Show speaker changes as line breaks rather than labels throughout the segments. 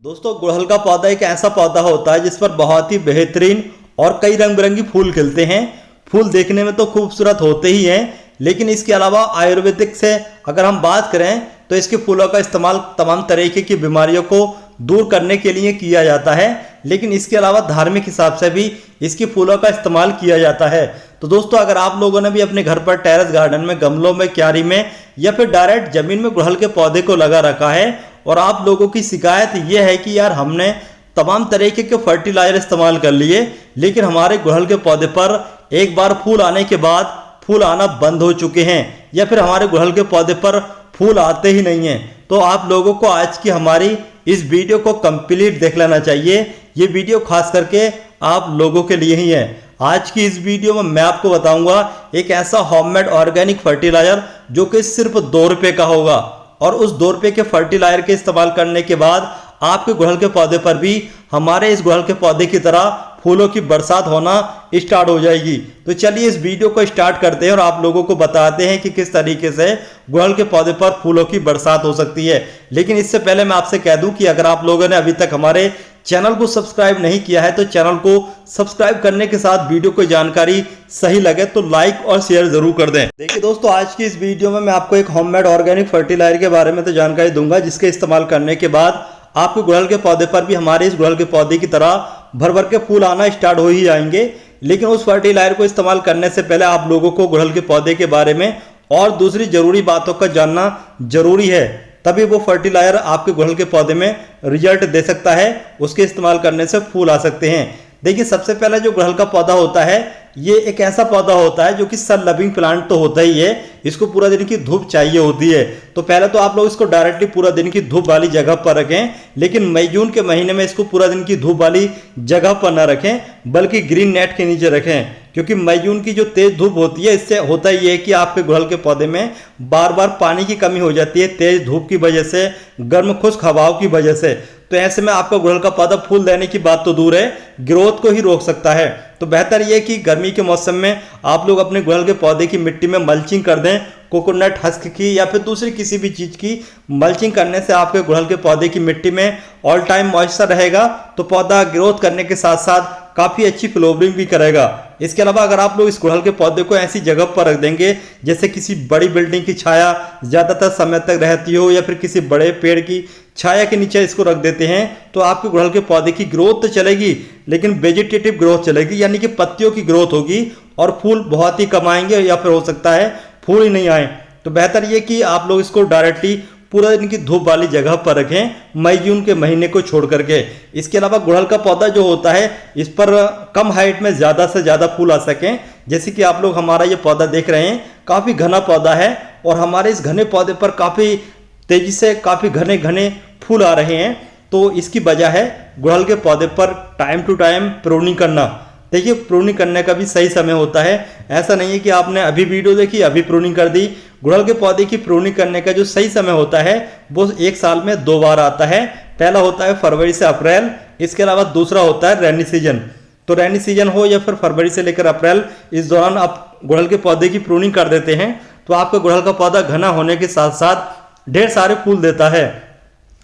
दोस्तों, गुड़हल का पौधा एक ऐसा पौधा होता है जिस पर बहुत ही बेहतरीन और कई रंग बिरंगी फूल खिलते हैं। फूल देखने में तो खूबसूरत होते ही हैं, लेकिन इसके अलावा आयुर्वेदिक से अगर हम बात करें तो इसके फूलों का इस्तेमाल तमाम तरीके की बीमारियों को दूर करने के लिए किया जाता है। लेकिन इसके अलावा धार्मिक हिसाब से भी इसके फूलों का इस्तेमाल किया जाता है। तो दोस्तों, अगर आप लोगों ने भी अपने घर पर टेरेस गार्डन में, गमलों में, क्यारी में या फिर डायरेक्ट जमीन में गुड़हल के पौधे को लगा रखा है और आप लोगों की शिकायत यह है कि यार हमने तमाम तरीके के फर्टिलाइजर इस्तेमाल कर लिए लेकिन हमारे गुड़हल के पौधे पर एक बार फूल आने के बाद फूल आना बंद हो चुके हैं या फिर हमारे गुड़हल के पौधे पर फूल आते ही नहीं हैं, तो आप लोगों को आज की हमारी इस वीडियो को कंप्लीट देख लेना चाहिए। ये वीडियो खास करके आप लोगों के लिए ही है। आज की इस वीडियो में मैं आपको बताऊंगा एक ऐसा होममेड ऑर्गेनिक फर्टिलाइजर जो कि सिर्फ 2 रुपये का होगा और उस 2 रुपये के फर्टिलाइजर के इस्तेमाल करने के बाद आपके गुड़हल के पौधे पर भी हमारे इस गुड़हल के पौधे की तरह फूलों की बरसात होना स्टार्ट हो जाएगी। तो चलिए इस वीडियो को स्टार्ट करते हैं और आप लोगों को बताते हैं कि किस तरीके से गुड़हल के पौधे पर फूलों की बरसात हो सकती है। लेकिन इससे पहले मैं आपसे कह दूं कि अगर आप लोगों ने अभी तक हमारे चैनल को सब्सक्राइब नहीं किया है तो चैनल को सब्सक्राइब करने के साथ वीडियो को जानकारी सही लगे तो लाइक और शेयर जरूर कर दें। देखिए दोस्तों, आज की इस वीडियो में मैं आपको एक होममेड ऑर्गेनिक फर्टिलाइजर के बारे में तो जानकारी दूंगा जिसके इस्तेमाल करने के बाद आपके गुड़हल के पौधे पर भी हमारे इस गुड़हल के पौधे की तरह भर भर के फूल आना स्टार्ट हो ही जाएंगे। लेकिन उस फर्टिलाइजर को इस्तेमाल करने से पहले आप लोगों को गुड़हल के पौधे के बारे में और दूसरी जरूरी बातों का जानना जरूरी है, तभी वो फर्टिलाइजर आपके गुड़हल के पौधे में रिजल्ट दे सकता है, उसके इस्तेमाल करने से फूल आ सकते हैं। देखिए, सबसे पहले जो गुड़हल का पौधा होता है ये एक ऐसा पौधा होता है जो कि सन लविंग प्लांट तो होता ही है, इसको पूरा दिन की धूप चाहिए होती है। तो पहले तो आप लोग इसको डायरेक्टली पूरा दिन की धूप वाली जगह पर रखें, लेकिन मई जून के महीने में इसको पूरा दिन की धूप वाली जगह पर ना रखें बल्कि ग्रीन नेट के नीचे रखें, क्योंकि मई जून की जो तेज धूप होती है इससे होता ही है कि आपके गुड़हल के पौधे में बार बार पानी की कमी हो जाती है तेज धूप की वजह से, गर्म खुश्क हवाओं की वजह से। तो ऐसे में आपका गुड़हल का पौधा फूल देने की बात तो दूर है, ग्रोथ को ही रोक सकता है। तो बेहतर यह कि गर्मी के मौसम में आप लोग अपने गुड़हल के पौधे की मिट्टी में मल्चिंग कर दें, कोकोनट हस्क की या फिर दूसरी किसी भी चीज़ की मल्चिंग करने से आपके गुड़हल के पौधे की मिट्टी में ऑल टाइम मॉइस्चर रहेगा, तो पौधा ग्रोथ करने के साथ साथ काफ़ी अच्छी फ्लोवरिंग भी करेगा। इसके अलावा अगर आप लोग इस गुड़हल के पौधे को ऐसी जगह पर रख देंगे जैसे किसी बड़ी बिल्डिंग की छाया ज़्यादातर समय तक रहती हो या फिर किसी बड़े पेड़ की छाया के नीचे इसको रख देते हैं, तो आपके गुड़हल के पौधे की ग्रोथ तो चलेगी लेकिन वेजिटेटिव ग्रोथ चलेगी, यानी कि पत्तियों की ग्रोथ होगी और फूल बहुत ही कम आएंगे या फिर हो सकता है फूल ही नहीं आए। तो बेहतर ये कि आप लोग इसको डायरेक्टली पूरा दिन की धूप वाली जगह पर रखें मई जून के महीने को छोड़ करके। इसके अलावा गुड़हल का पौधा जो होता है इस पर कम हाइट में ज़्यादा से ज़्यादा फूल आ सकें। जैसे कि आप लोग हमारा ये पौधा देख रहे हैं, काफ़ी घना पौधा है और हमारे इस घने पौधे पर काफ़ी तेज़ी से काफ़ी घने घने फूल आ रहे हैं। तो इसकी वजह है गुड़हल के पौधे पर टाइम टू टाइम प्रूनिंग करना। देखिए, प्रूनिंग करने का भी सही समय होता है, ऐसा नहीं है कि आपने अभी वीडियो देखी अभी प्रूनिंग कर दी। गुड़हल के पौधे की प्रूनिंग करने का जो सही समय होता है वो 1 साल में 2 बार आता है। पहला होता है फरवरी से अप्रैल, इसके अलावा दूसरा होता है रेनी सीजन। तो रेनी सीजन हो या फिर फरवरी से लेकर अप्रैल, इस दौरान आप गुड़हल के पौधे की प्रूनिंग कर देते हैं तो आपका गुड़हल का पौधा घना होने के साथ साथ ढेर सारे फूल देता है।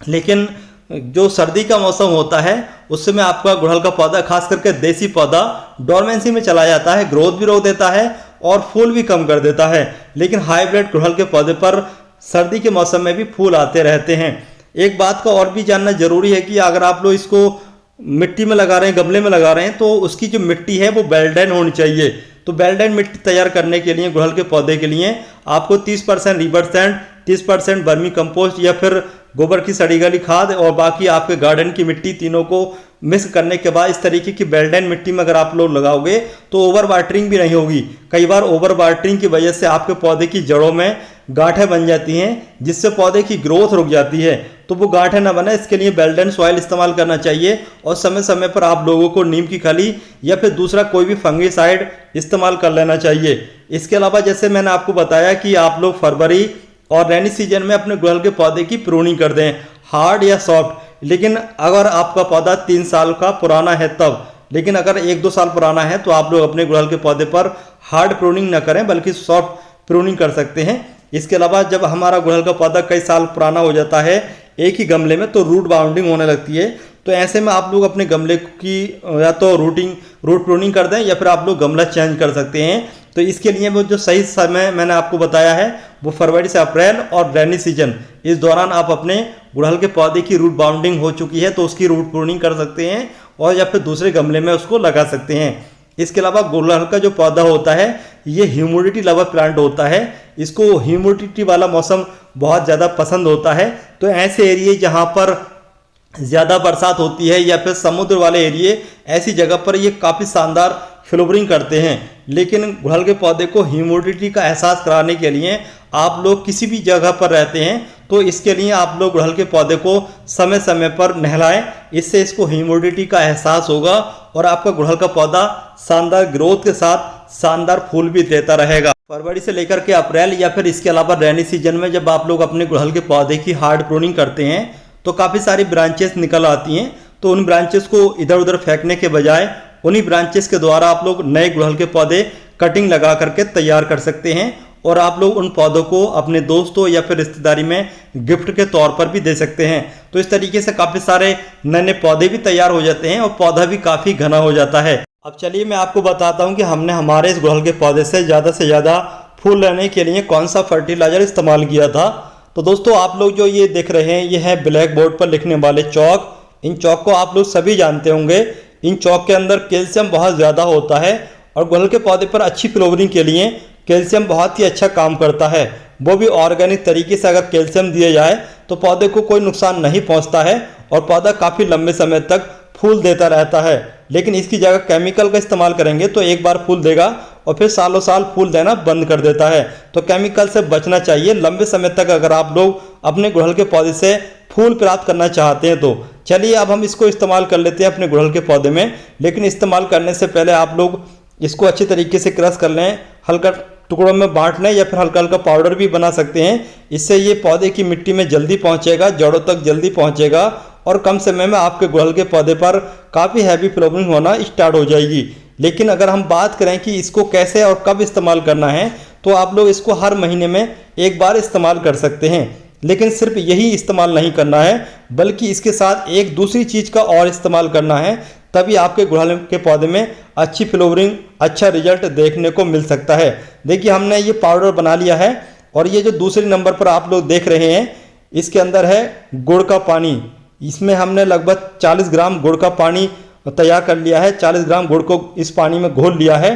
लेकिन जो सर्दी का मौसम होता है उस समय आपका गुड़हल का पौधा, खास करके देसी पौधा, डोरमेंसी में चला जाता है, ग्रोथ भी रोक देता है और फूल भी कम कर देता है। लेकिन हाइब्रिड गुड़हल के पौधे पर सर्दी के मौसम में भी फूल आते रहते हैं। एक बात का और भी जानना जरूरी है कि अगर आप लोग इसको मिट्टी में लगा रहे हैं, गमले में लगा रहे हैं, तो उसकी जो मिट्टी है वो बेल्डेन होनी चाहिए। तो बेल्डेन मिट्टी तैयार करने के लिए गुड़हल के पौधे के लिए आपको 30% रिवर सैंड, 30% वर्मी कंपोस्ट या फिर गोबर की सड़ी गली खाद और बाकी आपके गार्डन की मिट्टी, तीनों को मिक्स करने के बाद इस तरीके की बेल्डेन मिट्टी में अगर आप लोग लगाओगे तो ओवर वाटरिंग भी नहीं होगी। कई बार ओवर वाटरिंग की वजह से आपके पौधे की जड़ों में गांठें बन जाती हैं जिससे पौधे की ग्रोथ रुक जाती है। तो वो गांठें ना बने इसके लिए बेल्डेन सॉइल इस्तेमाल करना चाहिए और समय समय पर आप लोगों को नीम की खली या फिर दूसरा कोई भी फंगीसाइड इस्तेमाल कर लेना चाहिए। इसके अलावा जैसे मैंने आपको बताया कि आप लोग फरवरी और रेनी सीजन में अपने गुड़हल के पौधे की प्रूनिंग कर दें, हार्ड या सॉफ्ट। लेकिन अगर आपका पौधा 3 साल का पुराना है तब, लेकिन अगर 1-2 साल पुराना है तो आप लोग अपने गुड़हल के पौधे पर हार्ड प्रूनिंग न करें बल्कि सॉफ्ट प्रूनिंग कर सकते हैं। इसके अलावा जब हमारा गुड़हल का पौधा कई साल पुराना हो जाता है एक ही गमले में, तो रूट बाउंडिंग होने लगती है। तो ऐसे में आप लोग अपने गमले की या तो रूट प्रूनिंग कर दें या फिर आप लोग गमला चेंज कर सकते हैं। तो इसके लिए वो जो सही समय मैंने आपको बताया है वो फरवरी से अप्रैल और रेनी सीजन, इस दौरान आप अपने गुड़हल के पौधे की रूट बाउंडिंग हो चुकी है तो उसकी रूट प्रूनिंग कर सकते हैं और या फिर दूसरे गमले में उसको लगा सकते हैं। इसके अलावा गुड़हल का जो पौधा होता है ये ह्यूमिडिटी लवर प्लांट होता है, इसको ह्यूमिडिटी वाला मौसम बहुत ज़्यादा पसंद होता है। तो ऐसे एरिए जहाँ पर ज़्यादा बरसात होती है या फिर समुद्र वाले एरिए, ऐसी जगह पर ये काफ़ी शानदार फ्लावरिंग करते हैं। लेकिन गुड़हल के पौधे को ह्यूमिडिटी का एहसास कराने के लिए आप लोग किसी भी जगह पर रहते हैं तो इसके लिए आप लोग गुड़हल के पौधे को समय समय पर नहलाएं, इससे इसको ह्यूमिडिटी का एहसास होगा और आपका गुड़हल का पौधा शानदार ग्रोथ के साथ शानदार फूल भी देता रहेगा। फरवरी से लेकर के अप्रैल या फिर इसके अलावा रेनी सीजन में जब आप लोग अपने गुड़हल के पौधे की हार्ड प्रूनिंग करते हैं तो काफ़ी सारी ब्रांचेस निकल आती हैं। तो उन ब्रांचेस को इधर उधर फेंकने के बजाय उन्हीं ब्रांचेस के द्वारा आप लोग नए गुड़हल के पौधे कटिंग लगा करके तैयार कर सकते हैं और आप लोग उन पौधों को अपने दोस्तों या फिर रिश्तेदारी में गिफ्ट के तौर पर भी दे सकते हैं। तो इस तरीके से काफ़ी सारे नए नए पौधे भी तैयार हो जाते हैं और पौधा भी काफ़ी घना हो जाता है। अब चलिए मैं आपको बताता हूँ कि हमने हमारे इस गुड़हल के पौधे से ज़्यादा फूल लेने के लिए कौन सा फर्टिलाइज़र इस्तेमाल किया था। तो दोस्तों आप लोग जो ये देख रहे हैं ये है ब्लैक बोर्ड पर लिखने वाले चौक। इन चौक को आप लोग सभी जानते होंगे। इन चौक के अंदर कैल्शियम बहुत ज़्यादा होता है और गुड़हल के पौधे पर अच्छी फ्लावरिंग के लिए कैल्शियम बहुत ही अच्छा काम करता है। वो भी ऑर्गेनिक तरीके से अगर कैल्शियम दिया जाए तो पौधे को कोई नुकसान नहीं पहुंचता है और पौधा काफ़ी लंबे समय तक फूल देता रहता है। लेकिन इसकी जगह केमिकल का इस्तेमाल करेंगे तो एक बार फूल देगा और फिर सालों साल फूल देना बंद कर देता है। तो केमिकल से बचना चाहिए लंबे समय तक अगर आप लोग अपने गुड़हल के पौधे से फूल प्राप्त करना चाहते हैं। तो चलिए अब हम इसको इस्तेमाल कर लेते हैं अपने गुड़हल के पौधे में। लेकिन इस्तेमाल करने से पहले आप लोग इसको अच्छी तरीके से क्रश कर लें, हल्का टुकड़ों में बांट लें या फिर हल्का हल्का पाउडर भी बना सकते हैं। इससे ये पौधे की मिट्टी में जल्दी पहुंचेगा, जड़ों तक जल्दी पहुंचेगा और कम समय में आपके गुड़हल के पौधे पर काफ़ी हैवी फ्लावरिंग होना स्टार्ट हो जाएगी। लेकिन अगर हम बात करें कि इसको कैसे और कब इस्तेमाल करना है तो आप लोग इसको हर महीने में एक बार इस्तेमाल कर सकते हैं। लेकिन सिर्फ यही इस्तेमाल नहीं करना है बल्कि इसके साथ एक दूसरी चीज़ का और इस्तेमाल करना है, तभी आपके गुड़हल के पौधे में अच्छी फ्लावरिंग, अच्छा रिजल्ट देखने को मिल सकता है। देखिए हमने ये पाउडर बना लिया है और ये जो दूसरे नंबर पर आप लोग देख रहे हैं इसके अंदर है गुड़ का पानी। इसमें हमने लगभग 40 ग्राम गुड़ का पानी तैयार कर लिया है। 40 ग्राम गुड़ को इस पानी में घोल लिया है।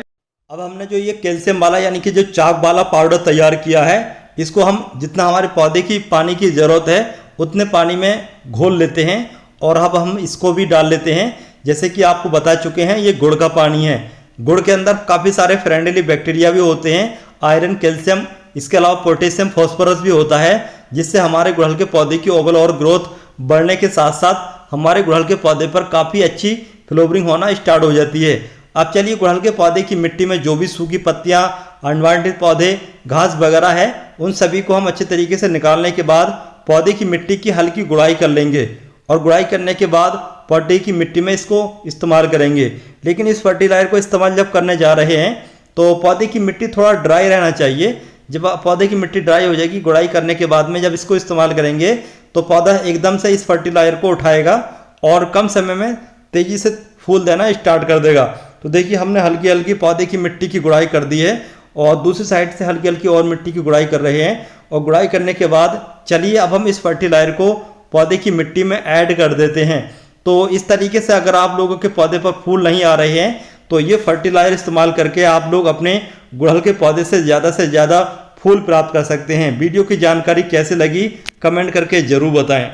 अब हमने जो ये कैल्शियम वाला यानी कि जो चाक वाला पाउडर तैयार किया है इसको हम जितना हमारे पौधे की पानी की ज़रूरत है उतने पानी में घोल लेते हैं और अब हम इसको भी डाल लेते हैं। जैसे कि आपको बता चुके हैं ये गुड़ का पानी है। गुड़ के अंदर काफ़ी सारे फ्रेंडली बैक्टीरिया भी होते हैं, आयरन, कैल्शियम, इसके अलावा पोटेशियम, फॉस्फोरस भी होता है जिससे हमारे गुड़हल के पौधे की ओवरऑल ग्रोथ बढ़ने के साथ साथ हमारे गुड़हल के पौधे पर काफ़ी अच्छी फ्लावरिंग होना स्टार्ट हो जाती है। अब चलिए गुड़हल के पौधे की मिट्टी में जो भी सूखी पत्तियां, अनवांटेड पौधे, घास वगैरह है उन सभी को हम अच्छे तरीके से निकालने के बाद पौधे की मिट्टी की हल्की गुड़ाई कर लेंगे और गुड़ाई करने के बाद पौधे की मिट्टी में इसको इस्तेमाल करेंगे। लेकिन इस फर्टिलाइजर को इस्तेमाल जब करने जा रहे हैं तो पौधे की मिट्टी थोड़ा ड्राई रहना चाहिए। जब पौधे की मिट्टी ड्राई हो जाएगी गुड़ाई करने के बाद में जब इसको इस्तेमाल करेंगे तो पौधा एकदम से इस फर्टिलाइजर को उठाएगा और कम समय में तेज़ी से फूल देना स्टार्ट कर देगा। तो देखिए हमने हल्की हल्की पौधे की मिट्टी की गुड़ाई कर दी है और दूसरी साइड से हल्की हल्की और मिट्टी की गुड़ाई कर रहे हैं। और गुड़ाई करने के बाद चलिए अब हम इस फर्टिलाइजर को पौधे की मिट्टी में ऐड कर देते हैं। तो इस तरीके से अगर आप लोगों के पौधे पर फूल नहीं आ रहे हैं तो ये फर्टिलाइजर इस्तेमाल करके आप लोग अपने गुड़हल के पौधे से ज़्यादा फूल प्राप्त कर सकते हैं। वीडियो की जानकारी कैसे लगी कमेंट करके ज़रूर बताएं।